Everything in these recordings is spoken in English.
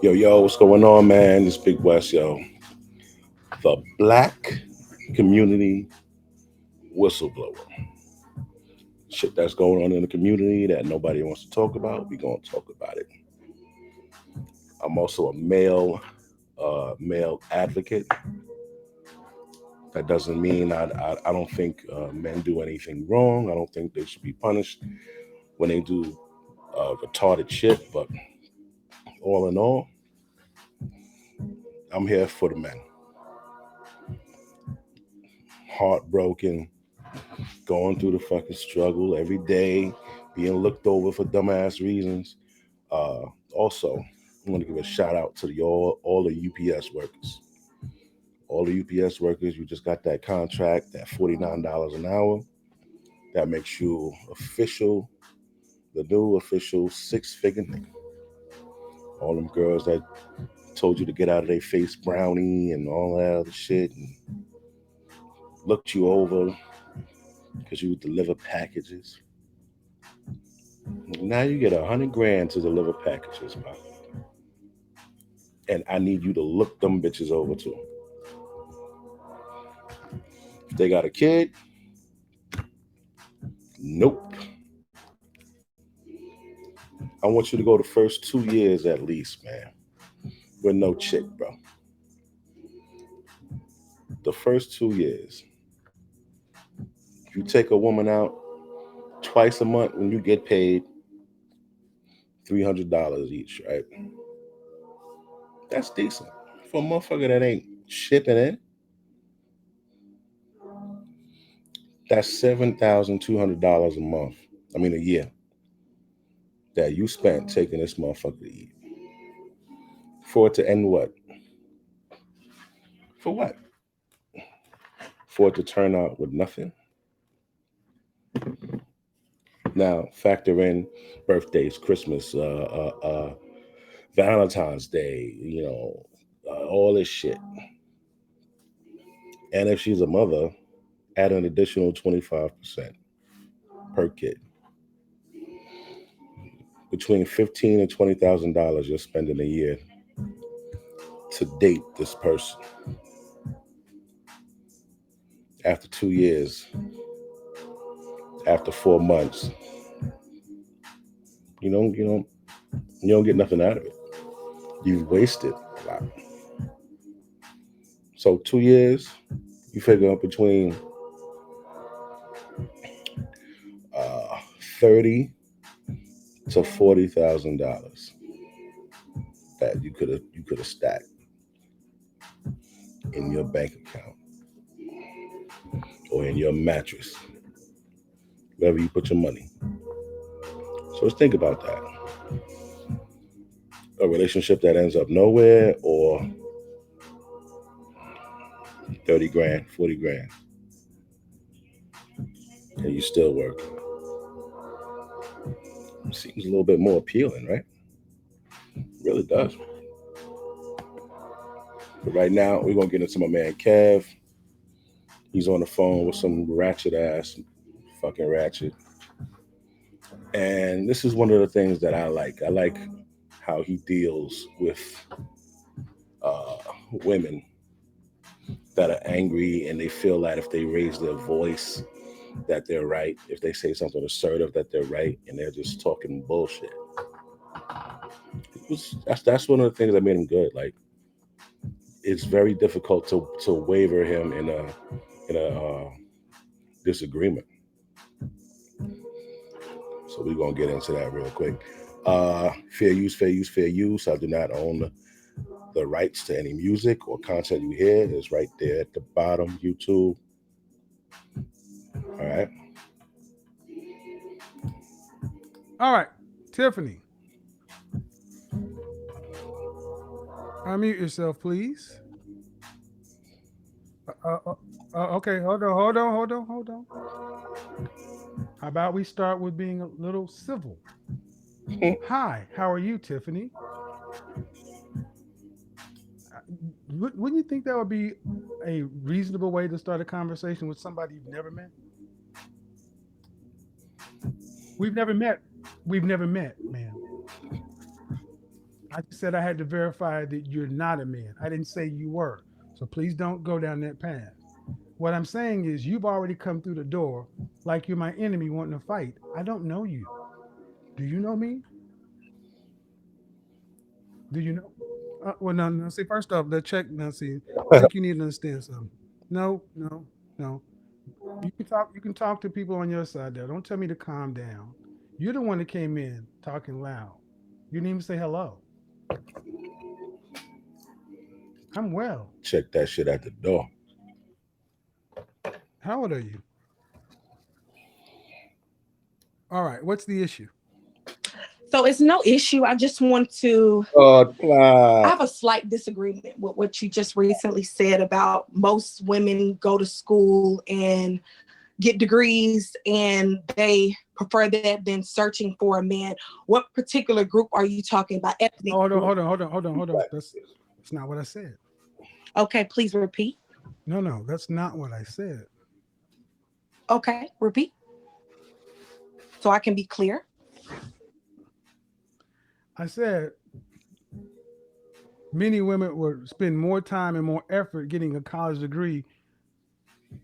Yo, what's going on, man? This Big West, yo. The black community whistleblower. Shit that's going on in the community that nobody wants to talk about, we gonna talk about it. I'm also a male advocate. That doesn't mean I don't think men do anything wrong. I don't think they should be punished when they do retarded shit. But all in all, I'm here for the men. Heartbroken, going through the fucking struggle every day, being looked over for dumbass reasons. Uh, Also, I want to give a shout out to all the UPS workers. All the UPS workers, you just got that contract, that $49 an hour. That makes you official, the new official six-figure nigga. All them girls that told you to get out of their face brownie and all that other shit and looked you over because you would deliver packages. Now you get 100 grand to deliver packages, pal. And I need you to look them bitches over too. If they got a kid, nope. I want you to go the first 2 years at least, man, with no chick, bro. The first 2 years. If you take a woman out twice a month when you get paid $300 each, right? That's decent. For a motherfucker that ain't shipping in, that's $7,200 a month. I mean, a year that you spent taking this motherfucker to eat. For it to end what? For what? For it to turn out with nothing? Now, factor in birthdays, Christmas, Valentine's Day, all this shit. And if she's a mother, add an additional 25% per kid. Between $15 and $20,000 you're spending a year to date this person. After 2 years, after 4 months, you don't you don't you don't get nothing out of it. You've wasted a lot. So 2 years, you figure between 30 to $40,000 that you could have stacked in your bank account or in your mattress, wherever you put your money. So let's think about that. A relationship that ends up nowhere or 30 grand, 40 grand, and you still working. Seems a little bit more appealing, right? It really does. But right now, we're going to get into my man Kev. He's on the phone with some ratchet ass, fucking ratchet. And this is one of the things that I like. I like how he deals with uh, women that are angry and they feel that if they raise their voice, that they're right. If they say something assertive, that they're right, and they're just talking bullshit. That's one of the things that made him good. Like it's very difficult to waver him in a disagreement. So we're gonna get into that real quick. Fair use, fair use, fair use. I do not own the rights to any music or content you hear. It's right there at the bottom, YouTube. All right. All right, Tiffany, unmute yourself, please. Okay, hold on. How about we start with being a little civil? Hi, how are you, Tiffany? Wouldn't you think that would be a reasonable way to start a conversation with somebody you've never met? We've never met. We've never met, ma'am. I just said I had to verify that you're not a man. I didn't say you were. So please don't go down that path. What I'm saying is you've already come through the door like you're my enemy wanting to fight. I don't know you. Do you know me? Do you know? Well, no, no. See, first off, let's check. Now, see, I think you need to understand something. No, no, no. You can talk. You can talk to people on your side there. Don't tell me to calm down. You're the one that came in talking loud. You didn't even say hello. I'm well. Check that shit at the door. How old are you? All right. What's the issue? So it's no issue. I just want to, Oh, I God. have a slight disagreement with what you just recently said about most women go to school and get degrees and they prefer that than searching for a man. What particular group are you talking about? Oh, Ethnic hold on, group? hold on, hold on, hold on, hold on. That's not what I said. Okay, please repeat. No, no, that's not what I said. Okay, repeat so I can be clear. I said many women would spend more time and more effort getting a college degree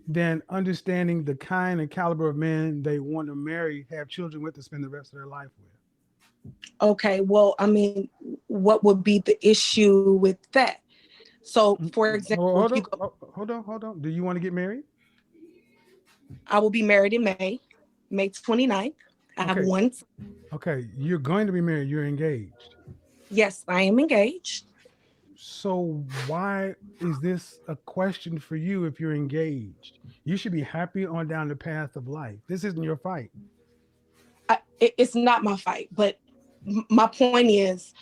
than understanding the kind and caliber of men they want to marry, have children with, to spend the rest of their life with. Okay, well, I mean, what would be the issue with that? So, for example, if Hold you on, go, hold on, hold on. Do you want to get married? I will be married in May, May 29th. I have Okay, one. okay. You're going to be married. You're engaged. Yes, I am engaged. So why is this a question for you if you're engaged? You should be happy on down the path of life. This isn't your fight. It's not my fight, but my point is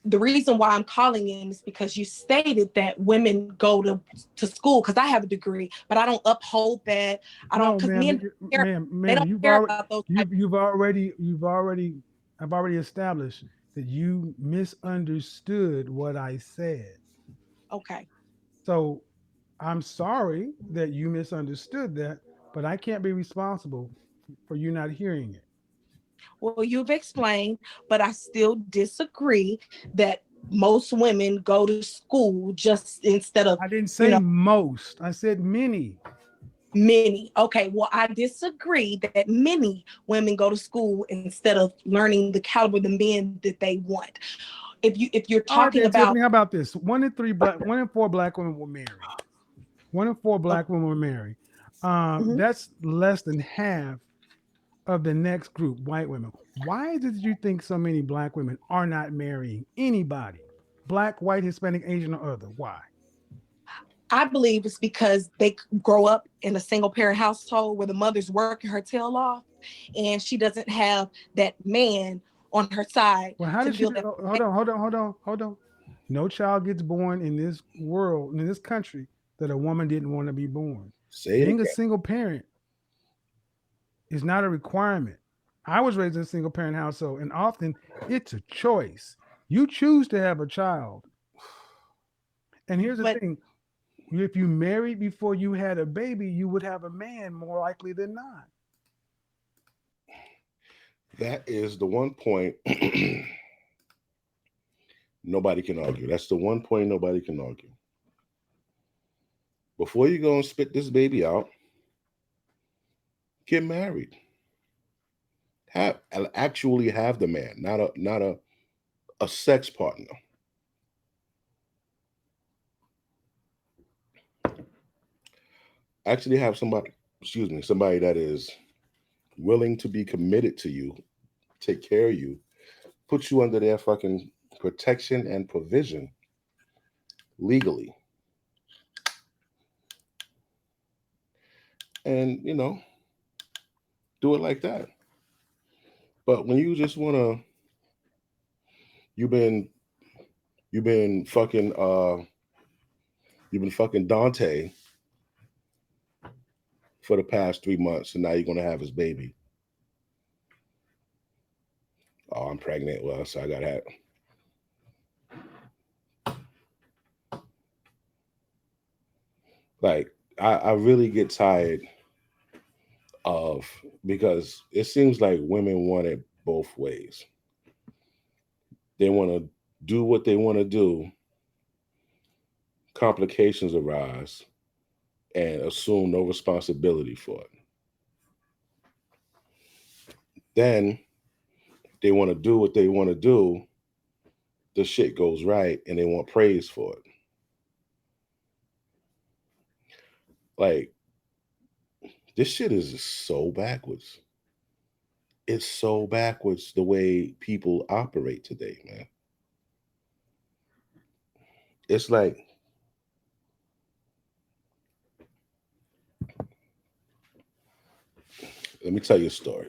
the reason why I'm calling in is because you stated that women go to school because I have a degree, but I don't uphold that. I don't No, because ma'am, men don't care. They ma'am. don't care about those type. You've already. I've already established that you misunderstood what I said. Okay. So I'm sorry that you misunderstood that, but I can't be responsible for you not hearing it. Well, you've explained, but I still disagree that most women go to school just instead of, I didn't you say know, most. I said many. many. Okay, well, I disagree that many women go to school instead of learning the caliber of the men that they want. If you're All right, talking then, about Tiffany. How about this? 1 in 4 black women will marry. 1 in 4 black women will marry. mhm. That's less than half of the next group, white women. Why did you think so many black women are not marrying anybody? Black, white, Hispanic, Asian, or other? Why? I believe it's because they grow up in a single parent household where the mother's working her tail off and she doesn't have that man on her side Well, how to did she? build that. Hold on, hold on, hold on, hold on. No child gets born in this world, in this country, that a woman didn't want to be born. Say it Being a again. single parent is not a requirement. I was raised in a single parent household, and often it's a choice. You choose to have a child. And here's the But thing, if you married before you had a baby, you would have a man more likely than not. That is the one point nobody can argue. That's the one point nobody can argue. Before you go and spit this baby out, get married. Have actually have the man, not a sex partner. Actually have somebody, excuse me, somebody that is willing to be committed to you, take care of you, put you under their fucking protection and provision legally. And do it like that. But when you just wanna you've been you've been fucking you've been fucking Dante for the past 3 months and now you're gonna have his baby. Oh, I'm pregnant. Well, so I gotta have. Like, I really get tired of, because it seems like women want it both ways. They want to do what they want to do, complications arise, and assume no responsibility for it. Then they want to do what they want to do, the shit goes right, and they want praise for it. Like, this shit is just so backwards. It's so backwards the way people operate today, man. It's like, let me tell you a story.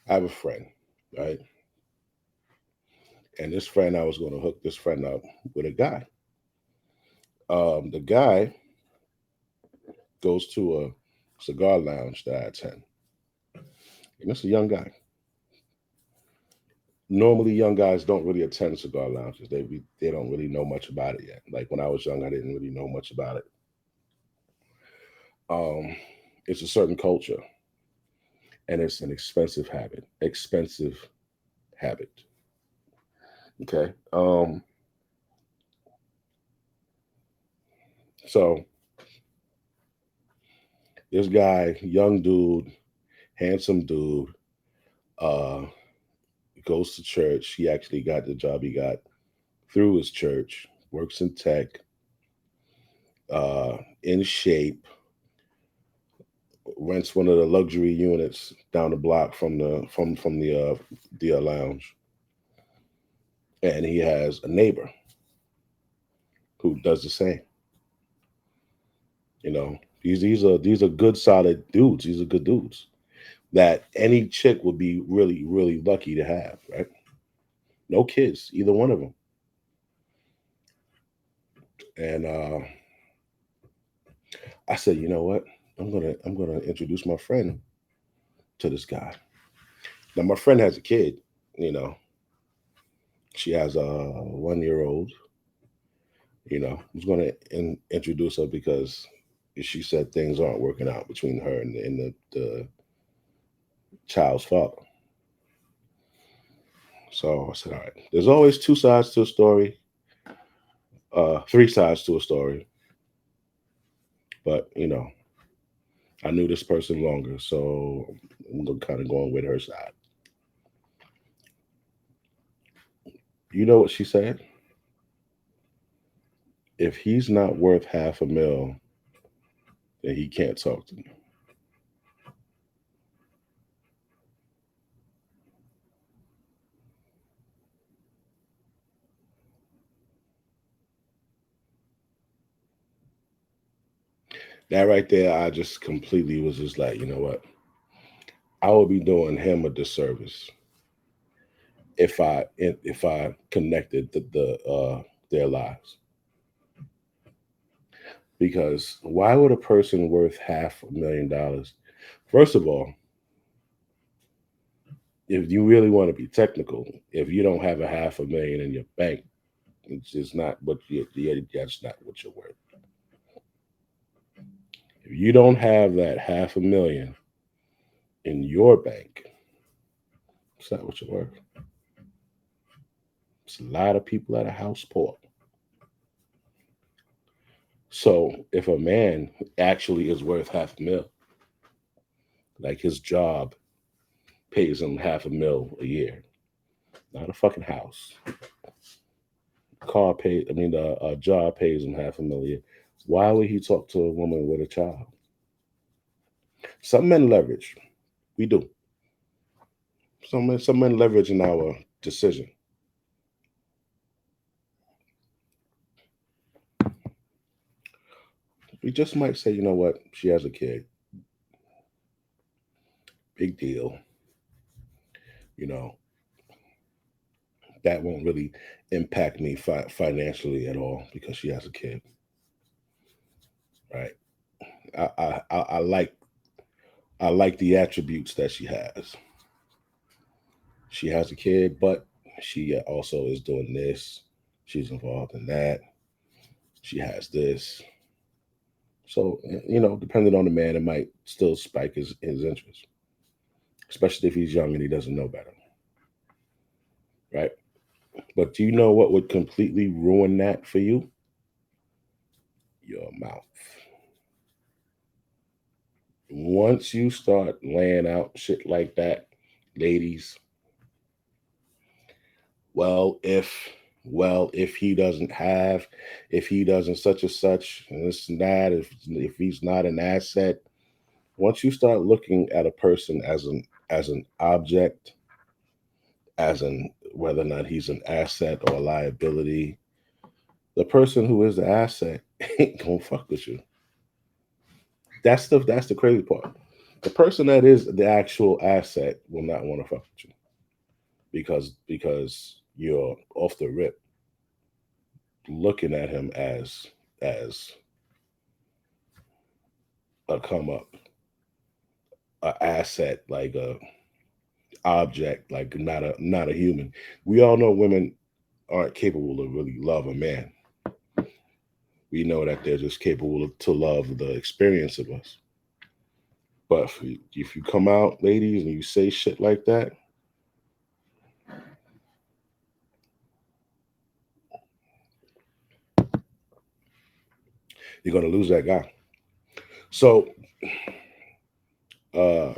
I have a friend, right? And this friend, I was going to hook this friend up with a guy. The guy goes to a cigar lounge that I attend, and it's a young guy. Normally, young guys don't really attend cigar lounges. They don't really know much about it yet. Like when I was young, I didn't really know much about it. Um, it's a certain culture, and it's an expensive habit. Expensive habit. Okay. So this guy, young dude, handsome dude, uh, goes to church. He actually got the job he got through his church. Works in tech. In shape. Rents one of the luxury units down the block from the lounge, and he has a neighbor who does the same. You know, these are good solid dudes. These are good dudes that any chick would be really really lucky to have. Right? No kids, either one of them. And I said, you know what? I'm gonna introduce my friend to this guy. Now my friend has a kid. You know, she has a 1 year old. I was going to introduce her because she said things aren't working out between her and the child's father. So I said, all right, there's always two sides to a story, three sides to a story. But, I knew this person longer, so I'm kind of going with her side. You know what she said? If he's not worth half a mil, then he can't talk to me. That right there, I just completely was just like, you know what? I would be doing him a disservice if I connected their lives. Because why would a person worth $500,000? First of all, if you really want to be technical, if you don't have a 500,000 in your bank, it's just not what that's not what you're worth. If you don't have that 500,000 in your bank, it's not what you're worth. It's a lot of people at a house poor. So if a man actually is worth 500,000, like his job pays him 500,000 a year, not a fucking house. The job pays him 500,000. Why would he talk to a woman with a child? Some men leverage. We do. Some men leverage in our decision. We just might say, you know what? She has a kid. Big deal. You know, that won't really impact me financially at all because she has a kid. Right. I like the attributes that she has. She has a kid, but she also is doing this. She's involved in that. She has this. So, depending on the man, it might still spike his interest, especially if he's young and he doesn't know better. right? But do you know what would completely ruin that for you? Your mouth. Once you start laying out shit like that, ladies, well, if he doesn't have, if he doesn't such and such, and this and that, if he's not an asset, once you start looking at a person as an object, as an whether or not he's an asset or a liability, the person who is the asset ain't gonna fuck with you. That's the crazy part. The person that is the actual asset will not want to fuck with you because you're off the rip looking at him as a come up, a asset, like a object, like not a human. We all know women aren't capable of really love a man. We know that they're just capable to love the experience of us. But if you come out, ladies, and you say shit like that, you're gonna lose that guy. So, uh,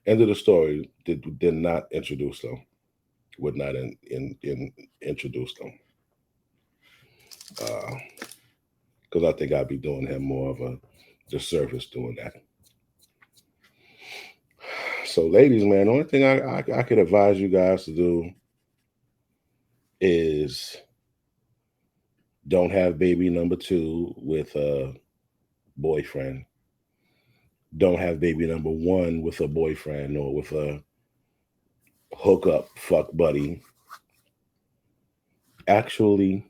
end of the story. Did not introduce them. Would not in introduce them. Because I think I'd be doing him more of a disservice doing that. So, ladies, man, the only thing I could advise you guys to do is don't have baby number two with a boyfriend. Don't have baby number one with a boyfriend or with a hookup fuck buddy. Actually,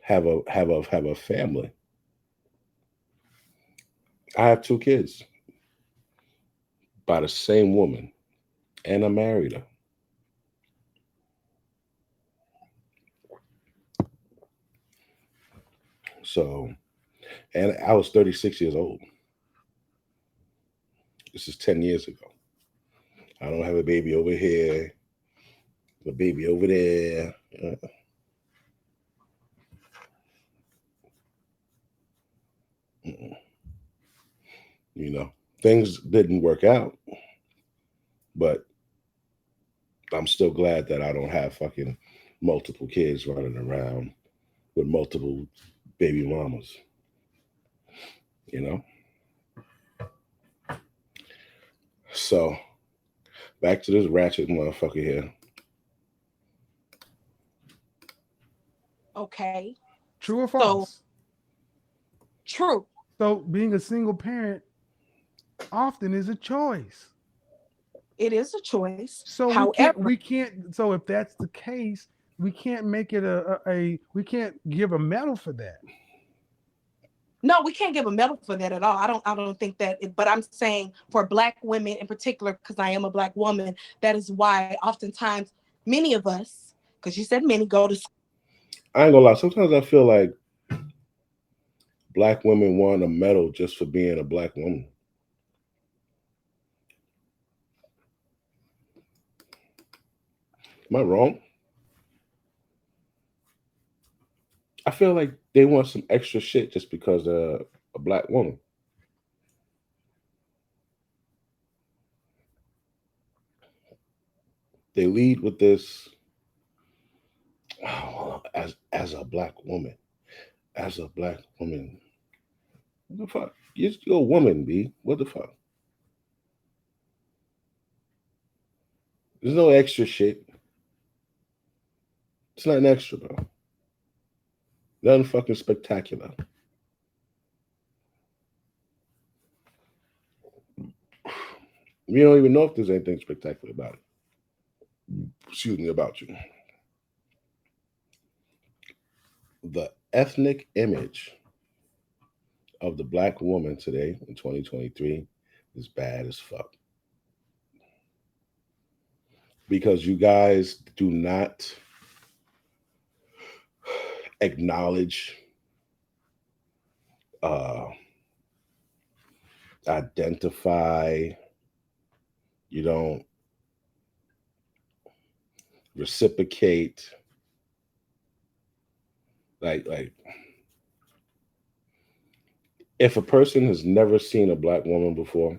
have a family. I have two kids by the same woman, and I married her. So, and I was 36 years old. This is 10 years ago. I don't have a baby over here, a baby over there. You know, things didn't work out, but I'm still glad that I don't have fucking multiple kids running around with multiple baby mamas. You know, so back to this ratchet motherfucker here. Okay. True or So false? true. So being a single parent often is a choice. It is a choice. So However, we can't so if that's the case, we can't make it we can't give a medal for that. no, we can't give a medal for that at all. I don't think that but I'm saying for black women in particular, because I am a black woman, that is why oftentimes many of us, because you said many, go to school. I ain't gonna lie. Sometimes I feel like black women won a medal just for being a black woman. Am I wrong? I feel like they want some extra shit just because a black woman. They lead with this oh, as a black woman, as a black woman. What the fuck? You're a woman, B. What the fuck? There's no extra shit. It's not an extra, bro. Nothing fucking spectacular. We don't even know if there's anything spectacular about it. Excuse me, about you. The ethnic image of the black woman today in 2023 is bad as fuck. Because you guys do not acknowledge, uh, identify, you don't reciprocate. Like if a person has never seen a black woman before,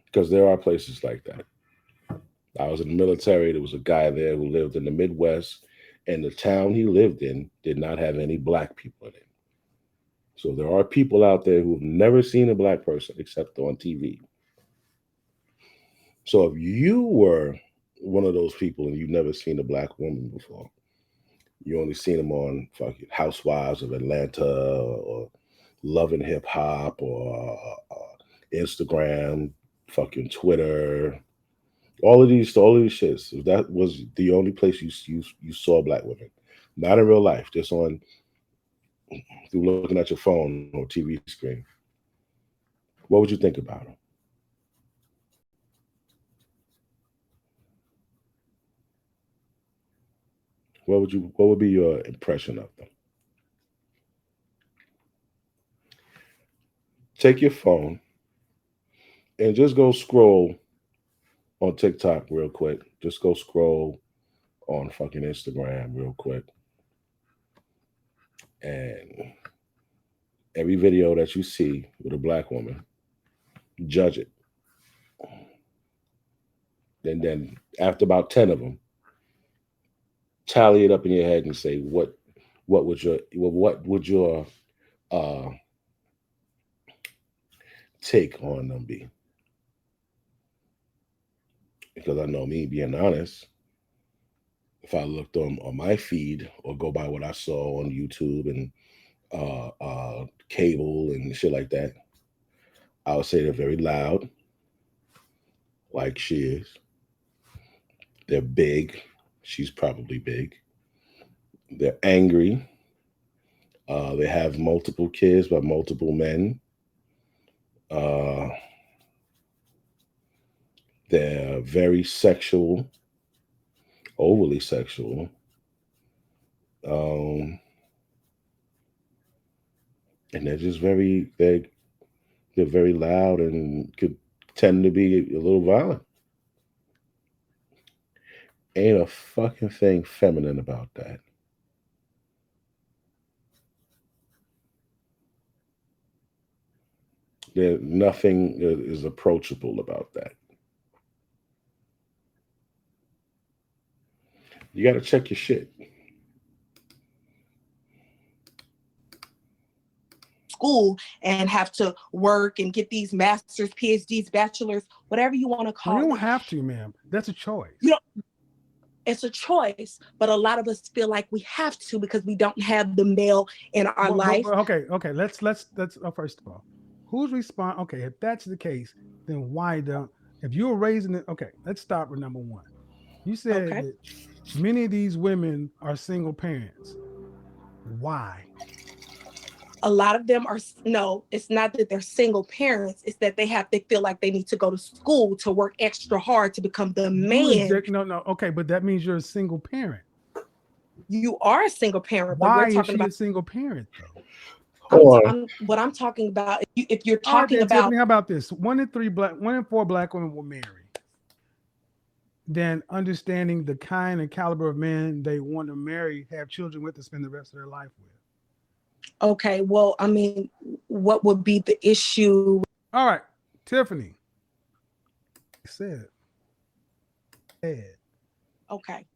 because there are places like that. I was in the military. There was a guy there who lived in the Midwest, and the town he lived in did not have any black people in it. So there are people out there who've never seen a black person except on TV. So if you were one of those people and you've never seen a black woman before, you only seen them on fucking Housewives of Atlanta or Love and Hip Hop or Instagram, fucking Twitter, all of these shits. If that was the only place you saw black women, not in real life, just on through looking at your phone or TV screen, what would you think about them? What would be your impression of them? Take your phone and just go scroll on TikTok real quick. Just go scroll on fucking Instagram real quick. And every video that you see with a black woman, judge it. And then after about 10 of them, tally it up in your head and say what would your uh take on them be? Because I know me being honest, if I looked on my feed or go by what I saw on YouTube and cable and shit like that, I would say they're very loud, like she is. They're big. She's probably big. They're angry. They have multiple kids by multiple men. Uh, they're very sexual, overly sexual. Um, and they're very loud and could tend to be a little violent. Ain't a fucking thing feminine about that. There nothing is approachable about that. You got to check your shit. School and have to work and get these masters, PhDs, bachelors, whatever you want to Well, you call don't it. have to, ma'am. That's a choice. You know, it's a choice, but a lot of us feel like we have to because we don't have the male in our life. Okay. Let's first of all, who's respond? Okay, if that's the case, then why don't? If you were raising it, okay, let's start with number one. You said Okay. that many of these women are single parents. Why? A lot of them are, no, it's not that they're single parents, it's that they feel like they need to go to school to work extra hard to become the man. No. Okay, but that means you're a single parent. You are a single parent, but we're Why is talking she about, a single parent though? Hold on. what I'm talking about. If you're All right, talking then, about, Tiffany, how about this? 1 in 4 black women will marry. Then understanding the kind and caliber of men they want to marry, have children with, to spend the rest of their life with. okay, well, I mean, what would be the issue? All right, Tiffany said. Okay.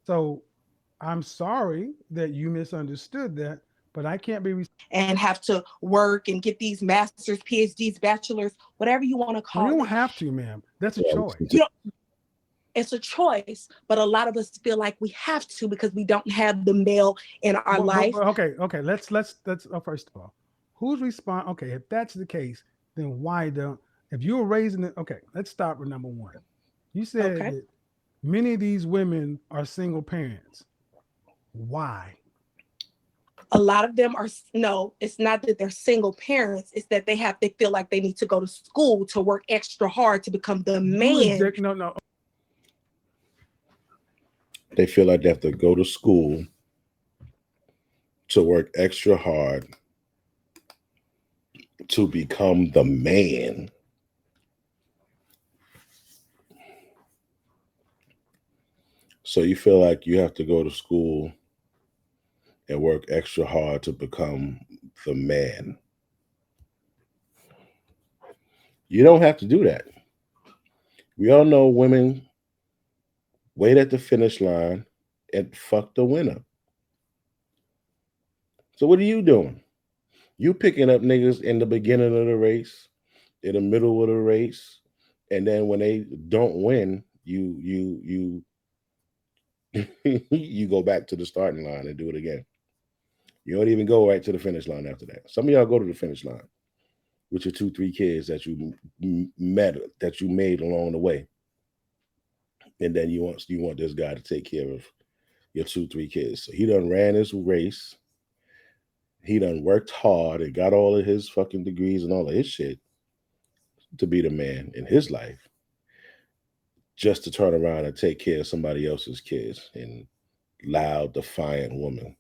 So I'm sorry that you misunderstood that, but I can't be. And have to work and get these masters, PhDs, bachelors, whatever you want to Well, call you it. don't have to, ma'am. That's a choice. You know, it's a choice, but a lot of us feel like we have to because we don't have the male in our life. Okay. Let's first of all, who's respond? Okay, if that's the case, then why don't? If you were raising it, okay, let's start with number one. You said that many of these women are single parents. Why? A lot of them are, no, it's not that they're single parents, it's that they feel like they need to go to school to work extra hard to become the man. No. They feel like they have to go to school to work extra hard to become the man. So you feel like you have to go to school and work extra hard to become the man. You don't have to do that. We all know women wait at the finish line and fuck the winner. So what are you doing? You picking up niggas in the beginning of the race, in the middle of the race, and then when they don't win, you go back to the starting line and do it again. You don't even go right to the finish line after that. Some of y'all go to the finish line with your two, three kids that met, that you made along the way, and then you want this guy to take care of your two, three kids. So he done ran his race. He done worked hard and got all of his fucking degrees and all of his shit to be the man in his life, just to turn around and take care of somebody else's kids and loud, defiant woman.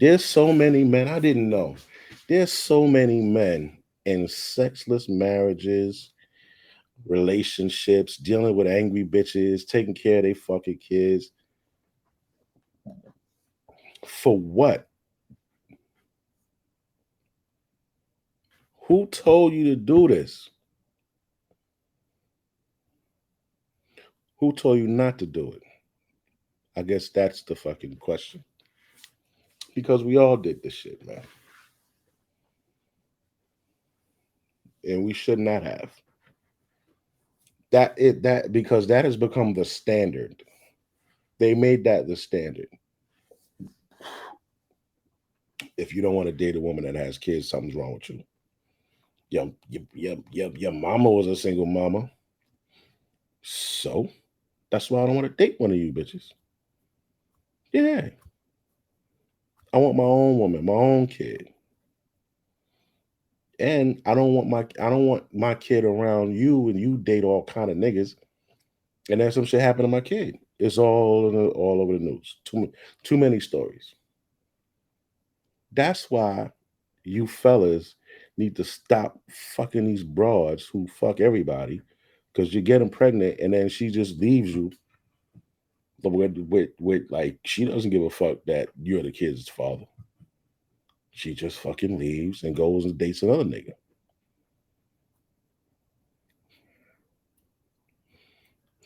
There's so many men, I didn't know. There's so many men in sexless marriages, relationships, dealing with angry bitches, taking care of their fucking kids. For what? Who told you to do this? Who told you not to do it? I guess that's the fucking question. Because we all did this shit, man. And we should not have. That because that has become the standard. They made that the standard. If you don't want to date a woman that has kids, something's wrong with you. Your mama was a single mama. So that's why I don't want to date one of you bitches. Yeah. I want my own woman, my own kid. And I don't want my kid around you and you date all kind of niggas and then some shit happen to my kid. It's all over the news. Too many stories. That's why you fellas need to stop fucking these broads who fuck everybody because you get them pregnant and then she just leaves you with like she doesn't give a fuck that you're the kid's father. She just fucking leaves and goes and dates another nigga.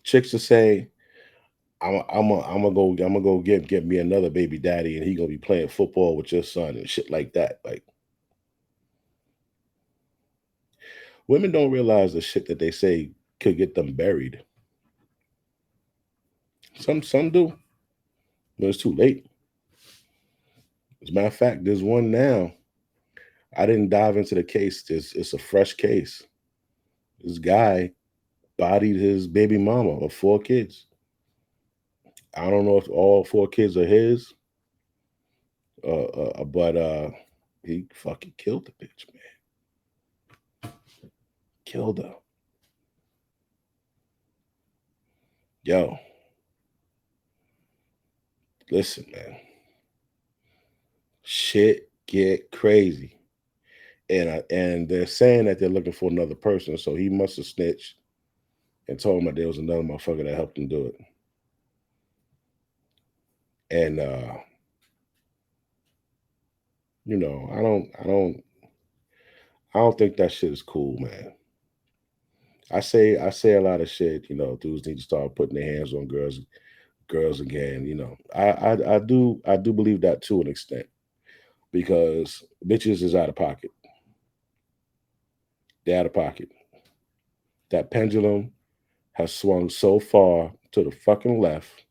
Chicks to say, I'm gonna go get me another baby daddy and he gonna be playing football with your son and shit like that. Like women don't realize the shit that they say could get them buried. Some do, but it's too late. As a matter of fact, there's one now. I didn't dive into the case. It's a fresh case. This guy bodied his baby mama of four kids. I don't know if all four kids are his, but he fucking killed the bitch, man. Killed her. Yo, listen, man. Shit get crazy, and they're saying that they're looking for another person. So he must have snitched and told him that there was another motherfucker that helped him do it. And I don't think that shit is cool, man. I say a lot of shit. Dudes need to start putting their hands on girls again. I do believe that to an extent because bitches is out of pocket. They're out of pocket. That pendulum has swung so far to the fucking left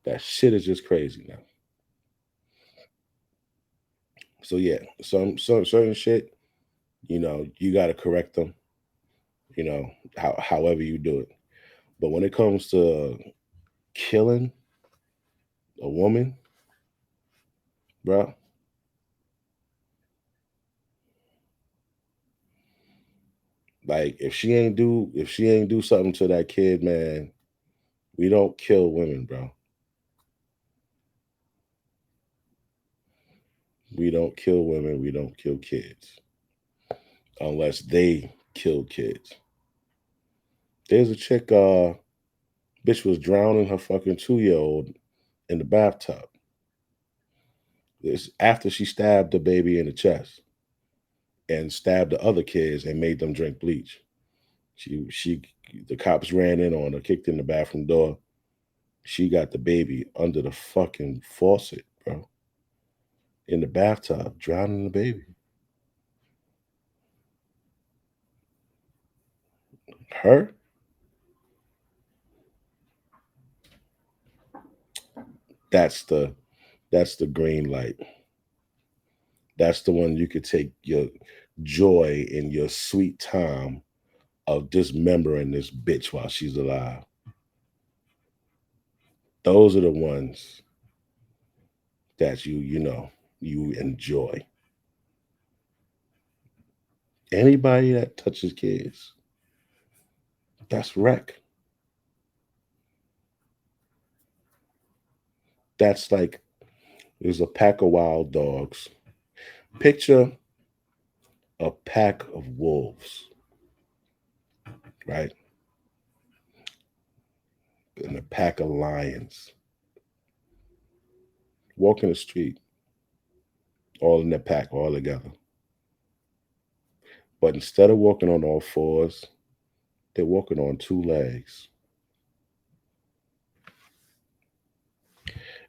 that shit is just crazy now. So yeah, some certain shit, you got to correct them. However you do it. But when it comes to killing a woman, bro, like if she ain't do something to that kid, man, we don't kill women, bro. We don't kill women. We don't kill kids unless they kill kids. There's a chick. Bitch was drowning her fucking 2-year-old in the bathtub. This after she stabbed the baby in the chest and stabbed the other kids and made them drink bleach. She the cops ran in on her, kicked in the bathroom door. She got the baby under the fucking faucet, bro, in the bathtub, drowning the baby. Her? That's the green light. That's the one you could take your joy in your sweet time of dismembering this bitch while she's alive. Those are the ones that you enjoy. Anybody that touches kids, that's wreck. That's like there's a pack of wild dogs. Picture a pack of wolves, right? And a pack of lions walking the street, all in the pack, all together. But instead of walking on all fours, they're walking on two legs.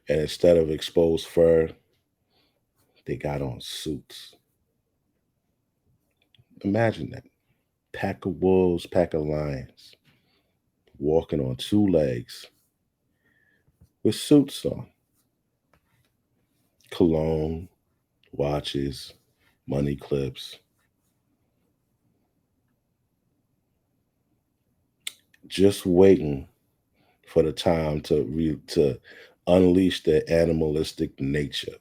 And instead of exposed fur, they got on suits. Imagine that. Pack of wolves, pack of lions, walking on two legs with suits on, cologne, watches, money clips, just waiting for the time to unleash their animalistic nature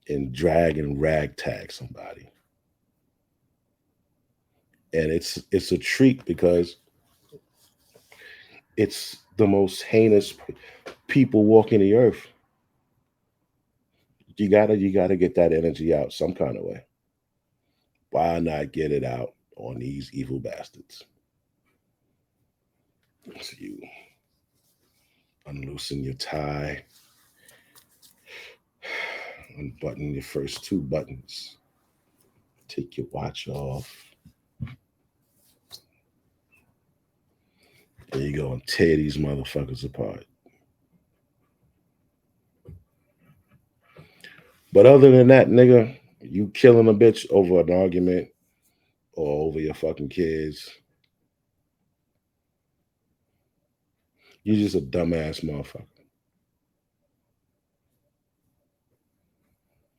and drag and ragtag somebody. And it's a treat because it's the most heinous people walking the earth. You gotta get that energy out some kind of way. Why not get it out on these evil bastards? So you unloosen your tie, unbutton your first two buttons, take your watch off, and you go and tear these motherfuckers apart. But other than that, nigga, you killing a bitch over an argument or over your fucking kids, you just a dumbass motherfucker.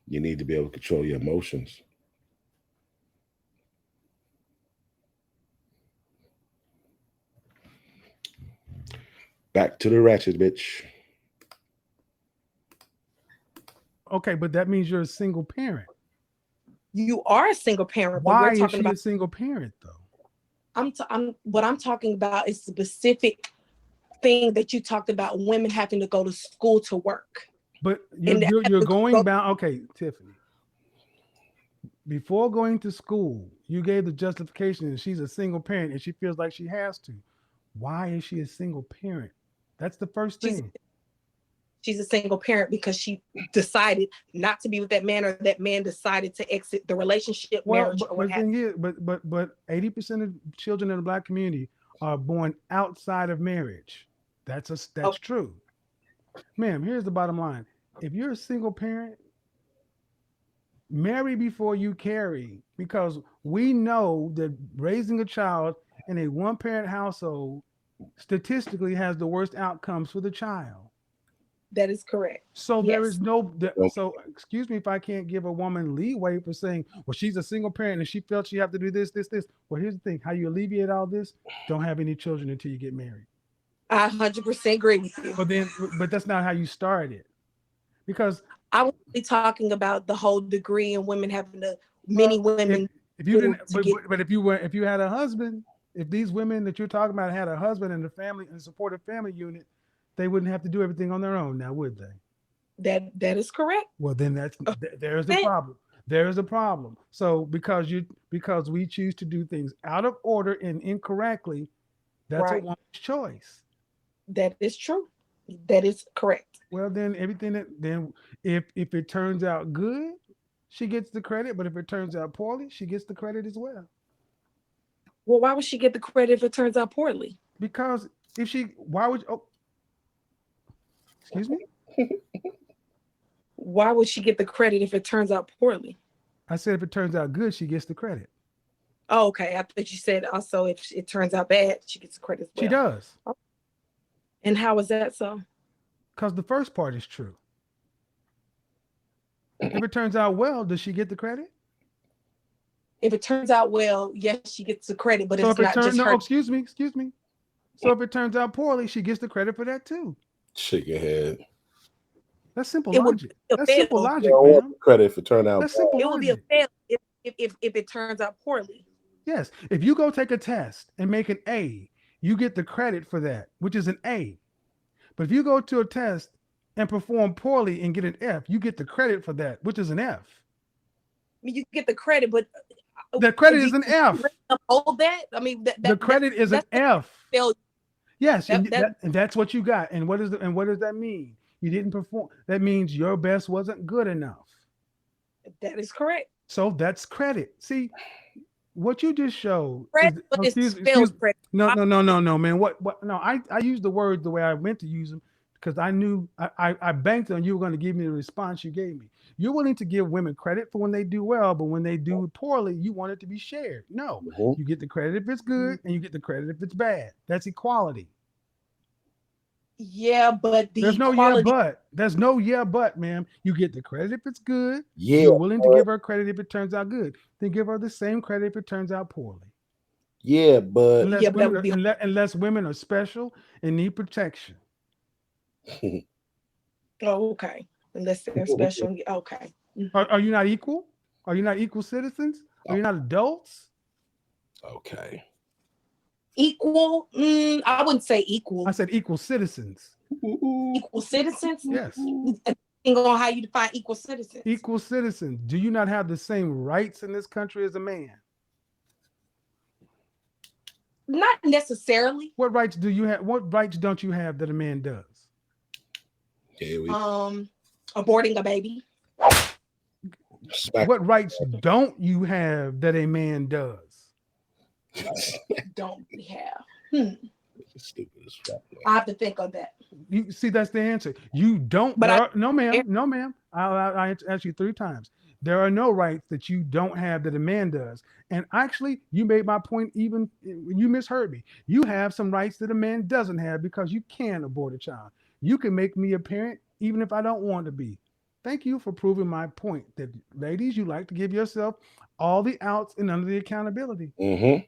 You need to be able to control your emotions. Back to the ratchet, bitch. Okay, but that means you're a single parent. You are a single parent, but Why we're is talking she a about. single parent though? I'm what I'm talking about is specific thing that you talked about women having to go to school to work But you're and you're, have you're to going go. bound. Okay, Tiffany. Before going to school, you gave the justification that she's a single parent and she feels like she has to. Why is she a single parent? That's the first She's thing. she's a single parent because she decided not to be with that man, or that man decided to exit the relationship, Well, marriage, or what but have thing is, but 80% of children in the black community are born outside of marriage. you. That's true, ma'am. Here's the bottom line: if you're a single parent, marry before you carry, because we know that raising a child in a one-parent household statistically has the worst outcomes for the child. That is correct. So there is Yes, no. Well, So excuse me if I can't give a woman leeway for saying, well, she's a single parent and she felt she have to do this, this, this. Well, here's the thing: how you alleviate all this? Don't have any children until you get married. I 100% agree with you. But that's not how you start it, because I was really talking about the whole degree and women having to, many well, if women if you didn't, to get. but if you had a husband, if these women that you're talking about had a husband and a family and supportive family unit, they wouldn't have to do everything on their own now, would they? That is correct. Well, then there's the problem. There is a problem. So because we choose to do things out of order and incorrectly, that's a Right. woman's choice. That is true. That is correct. Well, then everything that then if it turns out good, she gets the credit. But if it turns out poorly, she gets the credit as well. Well, why would she get the credit if it turns out poorly? Because if she, why would? Oh, excuse me. Why would she get the credit if it turns out poorly? I said if it turns out good, she gets the credit. Oh, okay. I thought you said also if it turns out bad, she gets the credit as She well. does. And how is that so? Because the first part is true. If it turns out well, does she get the credit? If it turns out well, yes, she gets the credit, but So it's if it not turns just no, her. excuse me. So if it turns out poorly, she gets the credit for that too. Shake your head. That's simple It would logic. be a That's simple fail. You logic, don't want ma'am. the credit if it turned out That's bad. simple It would be a logic. fail if it turns out poorly. Yes. If you go take a test and make an A, you get the credit for that, which is an A. But if you go to a test and perform poorly and get an F, you get the credit for that, which is an F. I mean, you get the credit, but The credit do is you an really F. uphold that? I mean, The credit is an that's F. failure. Yes, That that and that's what you got. And what does that mean? You didn't perform. That means your best wasn't good enough. that is correct. So that's credit. See, what you just showed is Credit, but oh, it's excuse failed credit. no man. What no, I used the word the way I meant to use them because I knew I banked on you were going to give me the response you gave me. You're willing to give women credit for when they do well, but when they do poorly, you want it to be shared. No, Mhm. you get the credit if it's good and you get the credit if it's bad. That's equality. Yeah, but the There's no yeah, equality. but. There's no yeah, but, ma'am. You get the credit if it's good. Yeah, You're willing to but give her credit if it turns out good. Then give her the same credit if it turns out poorly. yeah, but Yeah, but that would be Unless women are special and need protection. oh, okay. Unless they're special. Okay. Mhm. Are you not equal? Are you not equal citizens? Are you not adults? okay. Equal? I wouldn't say I equal. said equal citizens. Equal citizens? Yes. Depending on how you define equal citizens. Equal citizens. Do you not have the same rights in this country as a man? Not necessarily. What rights do you have? What rights don't you have that a man does? Here we Aborting a baby. smack. What rights don't you have that a man does? Don't we have? Hmm. Stupid as fuck. I have to think of that. You see, that's the answer. You don't. But There I are, no, ma'am. No, ma'am. I asked you 3 times. There are no rights that you don't have that a man does. And actually, you made my point. Even you misheard me. You have some rights that a man doesn't have because you can abort a child. You can make me a parent even if I don't want to be. Thank you for proving my point that ladies, you like to give yourself all the outs and under the accountability. Mm-hmm.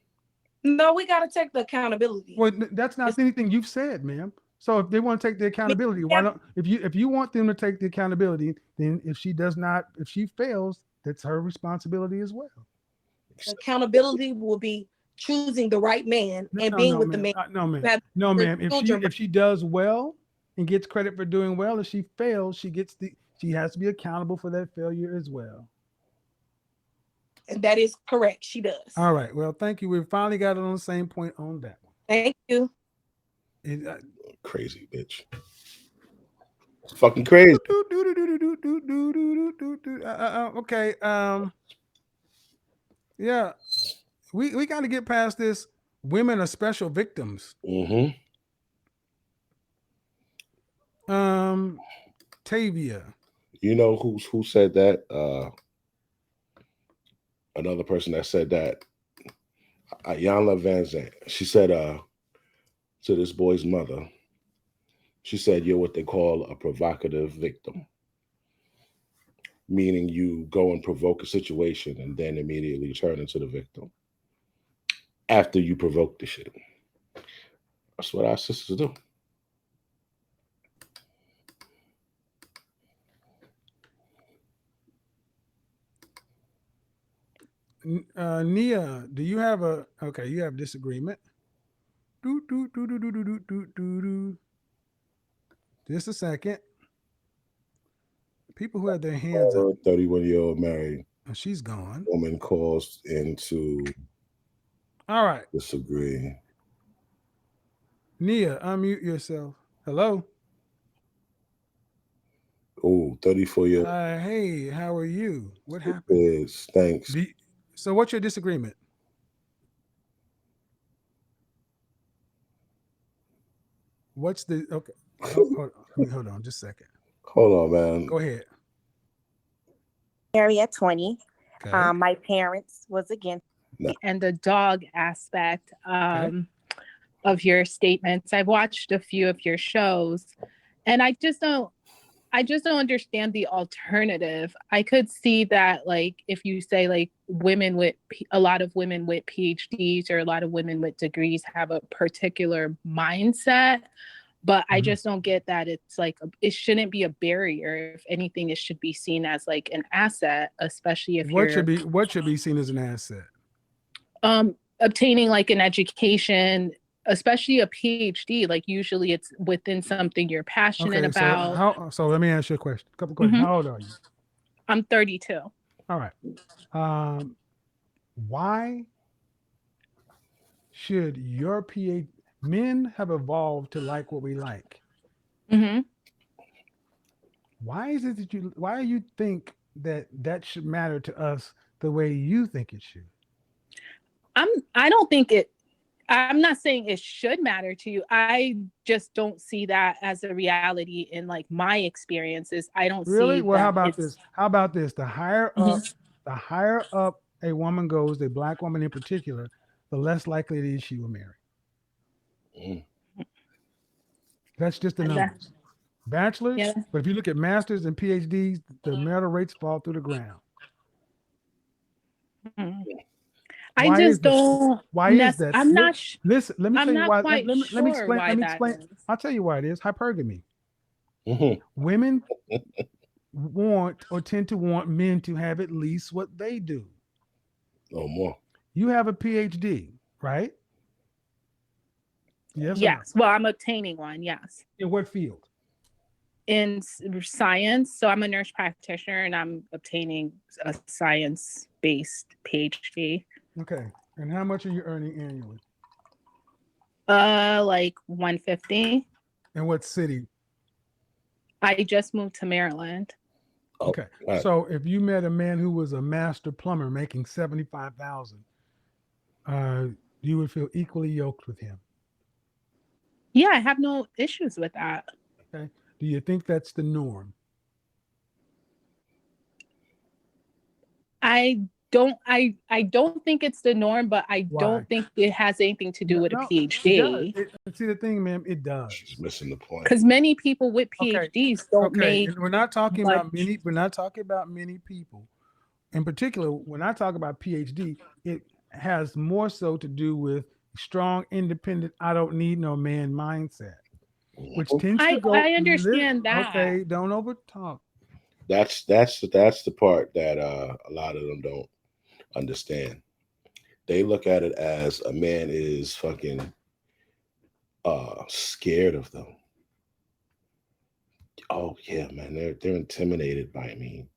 no, we got to take the accountability. Well, that's not It's, anything you've said, ma'am. So if they want to take the we accountability, why have don't if you want them to take the accountability, then if she fails, that's her responsibility as well. accountability will be choosing the right man No, and no, being no, with the ma'am. man No, who ma'am. have No, the ma'am. children. If she does well and gets credit for doing well, if she fails, she has to be accountable for that failure as well. And that is correct. She does. All right. Well, thank you. We finally got it on the same point on that one. Thank you. And, Crazy bitch. It's fucking crazy. okay. Yeah. We got to get past this. Women are special victims. Mm-hmm. Tavia. You know who said that? Another person that said that. Ayanla Van Zandt. She said to this boy's mother, she said, "You're what they call a provocative victim." Meaning you go and provoke a situation and then immediately turn into the victim after you provoke the shit. That's what our sisters do. Nia, do you have a okay? You have disagreement. Do do do do do do do do do do. Just a second. People who have their hands up. 31-year-old married Oh, she's gone. woman calls in to All right. disagree. Nia, unmute yourself. Hello. Oh, 34 years Hey, how are you? What happened? is thanks. Do so what's your disagreement? What's the okay? Hold on just a second. Hold on, man. Go ahead. Married at 20. Okay. My parents was against. And the dog aspect Okay. of your statements. I've watched a few of your shows, and I just don't understand the alternative. I could see that, like, if you say like a lot of women with PhDs or a lot of women with degrees have a particular mindset, but I just don't get that it's like it shouldn't be a barrier. If anything, it should be seen as like an asset, especially if what should be seen as an asset? Obtaining like an education, especially a PhD. Like usually it's within something you're passionate Okay, about. so let me ask you a question. A couple questions. Mhm. How old are you? I'm 32. All right. Why should your PhD men have evolved to like what we like? Mm-hmm. Why is it why do you think that should matter to us the way you think it should? I don't think it I'm not saying it should matter to you. I just don't see that as a reality in like my experiences. I don't Really? see Well, how that about it's this? How about this? The higher up a woman goes, a black woman in particular, the less likely it is she will marry. Mm. That's just the numbers. Bachelors, yeah. but if you look at masters and PhDs, the marital rates fall through the ground. Mhm. I Why is just that? don't Why is that? I'm not Listen, let me I'm tell you not why. quite Let me sure explain. why Let me that explain. is. I'll tell you why it is. Hypergamy. Mhm. Women want or tend to want men to have at least what they do. No more. You have a PhD, right? Yes or no? Yes. Well, I'm obtaining one, yes. In what field? In science. So I'm a nurse practitioner and I'm obtaining a science-based PhD. Okay. And how much are you earning annually? Like 150. In what city? I just moved to Maryland. Oh, Okay. right. So if you met a man who was a master plumber making 75,000, you would feel equally yoked with him. Yeah, I have no issues with that. Okay. Do you think that's the norm? I don't think it's the norm, but I Why? don't think it has anything to do with a No, it does. PhD. See the thing, ma'am, it does. She's missing the point. Because many people with Okay. PhDs don't make And we're not talking about much. we're not talking about many people. In particular, when I talk about PhD, it has more so to do with strong, independent, I don't need no man mindset, which Mhm. tends to go. I understand that. Okay, don't over talk. That's the part that a lot of them don't understand. They look at it as a man is fucking scared of them. Oh yeah, man, they're intimidated by me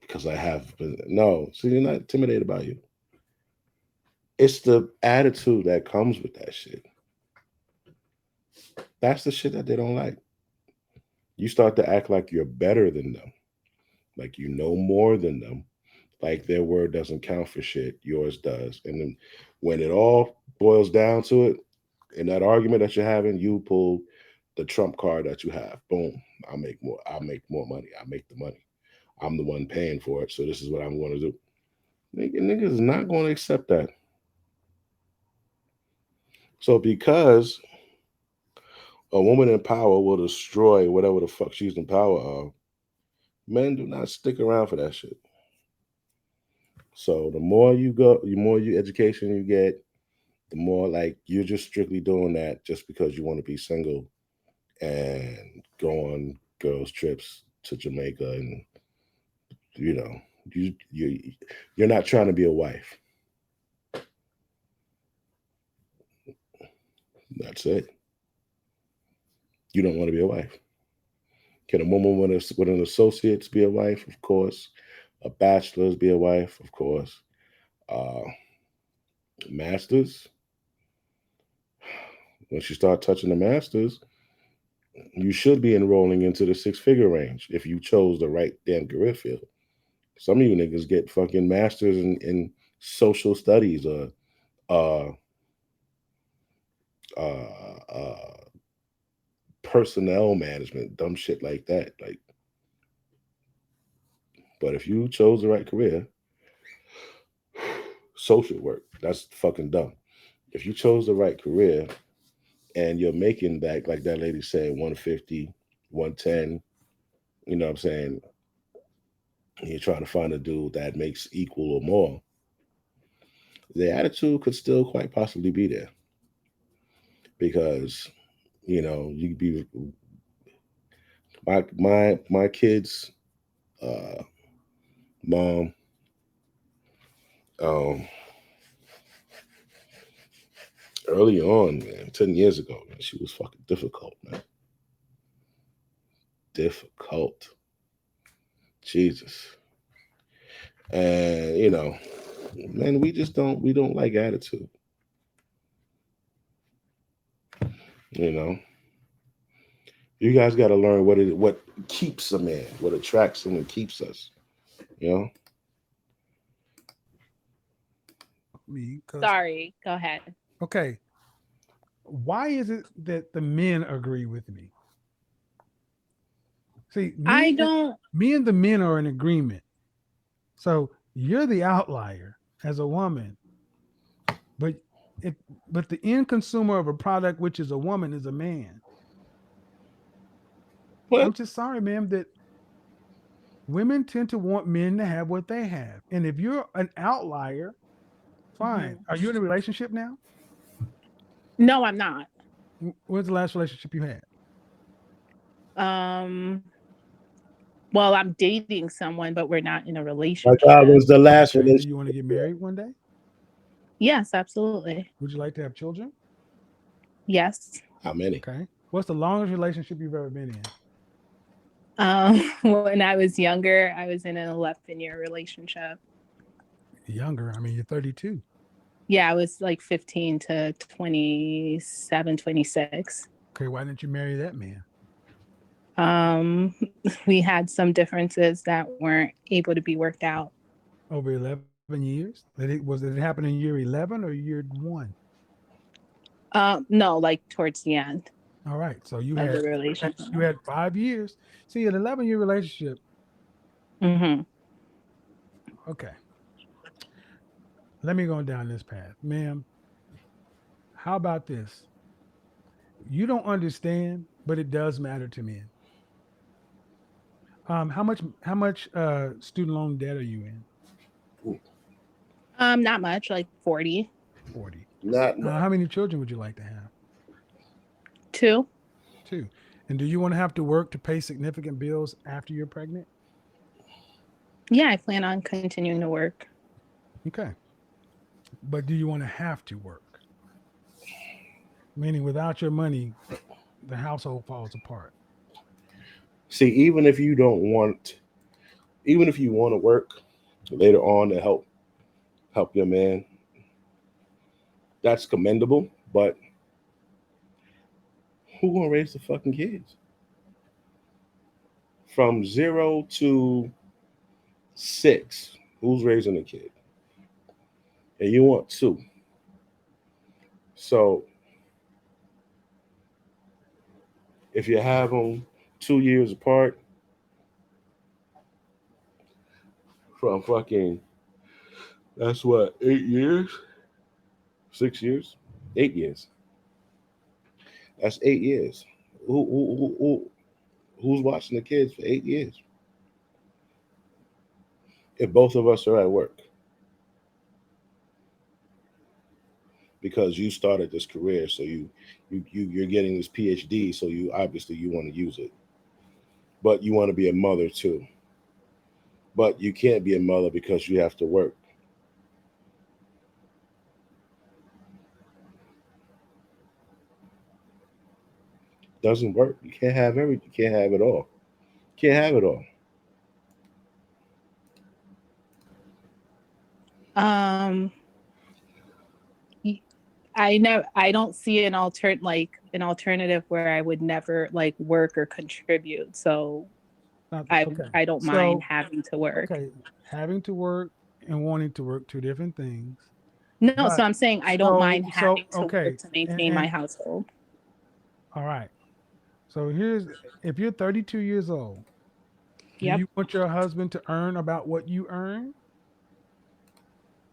because I have been. No, so you're not intimidated by you. It's the attitude that comes with that shit. That's the shit that they don't like. You start to act like you're better than them, like you know more than them, like their word doesn't count for shit, yours does. And then when it all boils down to it, in that argument that you're having, you pull the trump card that you have. Boom. I'll make more money. I make the money. I'm the one paying for it. So this is what I'm going to do. Niggas is not going to accept that. So because a woman in power will destroy whatever the fuck she's in power of, men do not stick around for that shit. So the more you go, the more you education you get, the more like you're just strictly doing that just because you want to be single and go on girls trips to Jamaica, and you know you're not trying to be a wife. That's it. You don't want to be a wife. Can a woman with an associate's be a wife? Of course. A bachelor's be a wife? Of course. Uh, masters? Once you start touching the masters, you should be enrolling into the 6-figure range if you chose the right damn career field. Some of you niggas get fucking masters in social studies or uh, uh, personnel management, dumb shit like that. Like, but if you chose the right career, social work, that's fucking dumb. If you chose the right career and you're making that, like that lady said, 150, 110, you know what I'm saying? And you're trying to find a dude that makes equal or more, the attitude could still quite possibly be there because you could be my kids mom um early on, man, 10 years ago, man, she was fucking difficult, man. Difficult. Jesus. And man, we don't like attitude. you know you guys got to learn what keeps a man, what attracts him and keeps us. you know Me, because Sorry, go ahead. okay, why is it that the men agree with me? See, I don't. me and the men are in agreement. So you're the outlier as a woman, but it but the end consumer of a product, which is a woman, is a man. Well, I'm just sorry, ma'am, that women tend to want men to have what they have. And if you're an outlier, fine. Mhm. Are you in a relationship now? No, I'm not. When's the last relationship you had? Um, well, I'm dating someone, but we're not in a my God relationship. was the last Okay. Do you want to relationship. get married one day? Yes, absolutely. Would you like to have children? Yes. How many? Okay. What's the longest relationship you've ever been in? When I was younger, I was in an 11-year relationship. Younger. I mean, you're 32. Yeah, I was like 15 to 27, 26. Okay. Why didn't you marry that man? Um, we had some differences that weren't able to be worked out. Over 11 years? Did it happen in year 11 or year one? No, like towards the end All right. So of the relationship. you had 5 years. See, an 11-year relationship. Mm-hmm. Okay. Let me go down this path. Ma'am, how about this? You don't understand, but it does matter to men. How much student loan debt are you in? Not much, like 40. 40. Not much. How many children would you like to have? 2. Two. And do you want to have to work to pay significant bills after you're pregnant? Yeah, I plan on continuing to work. Okay. But do you want to have to work? Meaning without your money, the household falls apart. See, even if you want to work later on to help your man, that's commendable. But who gonna raise the fucking kids from 0 to 6? Who's raising the kid? And you want two. So if you have them 2 years apart from fucking, that's what, 8 years, 6 years, 8 years. That's 8 years. Who's watching the kids for 8 years? If both of us are at work, because you started this career, so you're getting this PhD, so you obviously you want to use it, but you want to be a mother too. But you can't be a mother because you have to work. Doesn't work. You can't have everything. You can't have it all. Can't have it all. Um, I don't see an alternative where I would never like work or contribute. So Okay. I don't mind having to work. Okay, having to work and wanting to work, two different things. No, so But I'm saying I don't mind having to okay, work to maintain my household. all right. So if you're 32 years old, do Yep. you want your husband to earn about what you earn?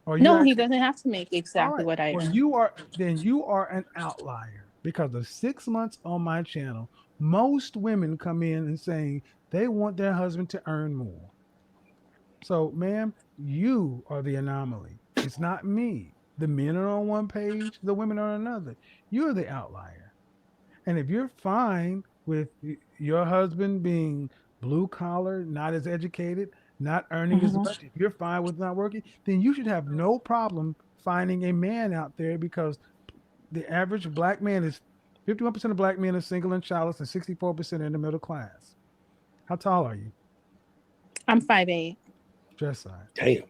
Or you No, he actually, doesn't have to make all exactly right. what I Well, earn. you are an outlier because of 6 months on my channel, most women come in and saying they want their husband to earn more. So, ma'am, you are the anomaly. It's not me. The men are on one page, the women are on another. You're the outlier. And if you're fine with your husband being blue collar, not as educated, not earning as Mhm. much, if you're fine with not working, then you should have no problem finding a man out there because the average black man is 51% of black men are single and childless and 64% are in the middle class. How tall are you? I'm 5'8", Dress size. Damn.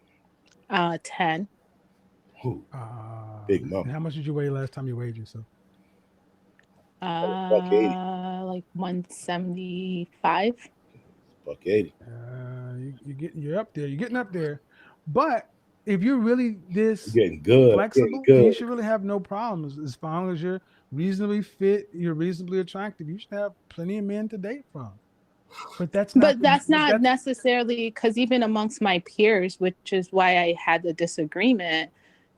10. Ooh, Uh, big and mama. how much did you weigh last time you weighed yourself? Buck 80. Like 175. Buck 80. You're up there. You're getting up there. But if you're really this You're getting good. Getting flexible, then you good. should really have no problems. As long as you're reasonably fit, you're reasonably attractive, you should have plenty of men to date from. But that's not. But that's not necessarily, because even amongst my peers, which is why I had the disagreement,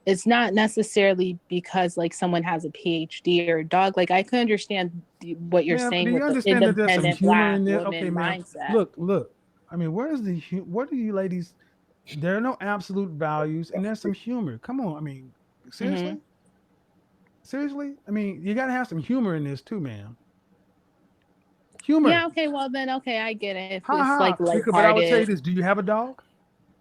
it's not necessarily because like someone has a PhD or a dog. Like I could understand what you're Ma'am, do saying you with the understand that there's some independent humor black in there? Okay, woman ma'am. mindset. Look. I mean, what do you ladies? There are no absolute values, and there's some humor. Come on. I mean, seriously? Mm-hmm. Seriously? I mean, you got to have some humor in this too, ma'am. Humor. Yeah, okay, well then, okay, I get it. If Ha it's like ha. But I would tell you lighthearted. this. Do you have a dog?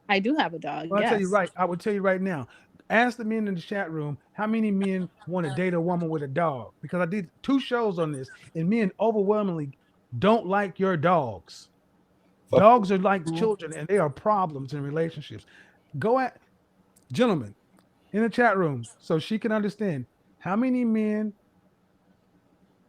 I do have a dog, Well, I'll tell you yes. right. I would tell you right now. Ask the men in the chat room how many men want to date a woman with a dog. Because I did 2 shows on this, and men overwhelmingly don't like your dogs. Fuck. Dogs are like children, and they are problems in relationships. Go at gentlemen in the chat room so she can understand how many men.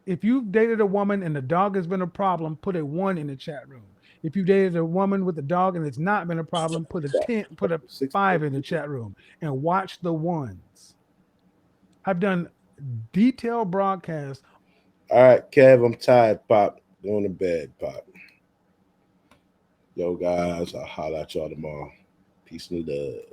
If you've dated a woman and the dog has been a problem, put a 1 in the chat room. If you dated a woman with a dog and it's not been a problem, put a 10, put a 5 in the chat room and watch the ones. I've done detailed broadcasts. All right, Kev, I'm tired, Pop. Going to bed, Pop. Yo, guys, I'll holler at y'all tomorrow. Peace and love.